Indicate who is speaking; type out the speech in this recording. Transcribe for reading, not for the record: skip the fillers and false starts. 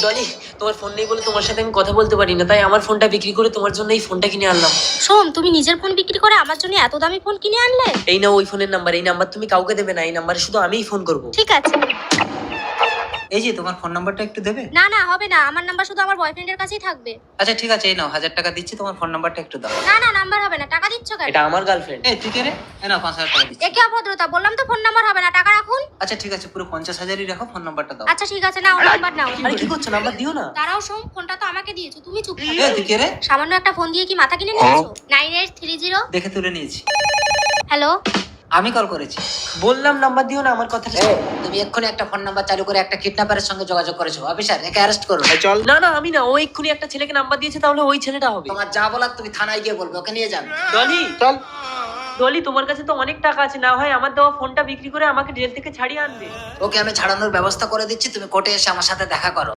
Speaker 1: ডলি, তোমার ফোন নেই বলে তোমার সাথে আমি কথা বলতে পারি না, তাই আমার ফোনটা বিক্রি করে তোমার জন্য এই ফোনটা কিনে আনলাম।
Speaker 2: শোন, তুমি নিজের ফোন বিক্রি করে আমার জন্য এত দামি ফোন কিনে আনলে?
Speaker 1: এই নাও ওই ফোনের নাম্বার, এই নাম্বার তুমি কাউকে দেবে না, এই নাম্বারে শুধু আমিই ফোন করব।
Speaker 2: ঠিক আছে।
Speaker 3: এই যে তোমার ফোন নাম্বারটা একটু দেবে?
Speaker 2: না না, হবে না, আমার নাম্বার শুধু আমার বয়ফ্রেন্ডের কাছেই থাকবে।
Speaker 3: আচ্ছা ঠিক আছে, এই নাও 1000 টাকা দিচ্ছি, তোমার ফোন নাম্বারটা একটু দাও।
Speaker 2: না না, নাম্বার হবে না, টাকা দিচ্ছ কেন?
Speaker 1: এটা আমার গার্লফ্রেন্ড।
Speaker 3: এই তুই কে রে? এই নাও 5000 টাকা দিচ্ছি।
Speaker 2: একে অভদ্রতা, বললাম তো ফোন নাম্বার হবে না, টাকা রাখুন।
Speaker 3: আচ্ছা ঠিক আছে, পুরো 50,000ই রাখো, ফোন নাম্বারটা দাও।
Speaker 2: আচ্ছা ঠিক আছে, নাও নাম্বার নাও।
Speaker 1: আরে কি করছো, নাম্বার দিও না।
Speaker 2: দাঁড়াও সোম, ফোনটা তো আমাকে দিয়েছো, তুমি চুপ থাকো।
Speaker 3: এই তুই কে রে?
Speaker 2: সামান্য একটা ফোন দিয়ে কি মাথা কিনে নিয়েছো? 9830।
Speaker 3: দেখে তুলে নিয়েছি।
Speaker 2: হ্যালো।
Speaker 3: আমি কল করেছি।
Speaker 1: বললাম নাম্বার দিও না, আমার কথাটা শোনো।
Speaker 4: তুমি এক্ষুনি একটা ফোন নাম্বার চালু করে একটা কিডন্যাপারের সঙ্গে যোগাযোগ করেছো। অফিসার, একে অ্যারেস্ট করুন।
Speaker 1: চল। না না, আমি না, ও এক্ষুনি একটা ছেলেকে নাম্বার দিয়েছে, তাহলে ওই ছেলেটা হবে।
Speaker 4: তোমার যা বলার তুমি থানায় গিয়ে বলবে, ওকে নিয়ে যান।
Speaker 1: ডলি চল। ডলি, তোমার কাছে তো অনেক টাকা আছে, না হয় আমার দেওয়া ফোনটা বিক্রি করে আমাকে জেল থেকে ছাড়িয়ে আনবে।
Speaker 4: ওকে আমি ছাড়ানোর ব্যবস্থা করে দিচ্ছি, তুমি কোর্টে এসে আমার সাথে দেখা করো।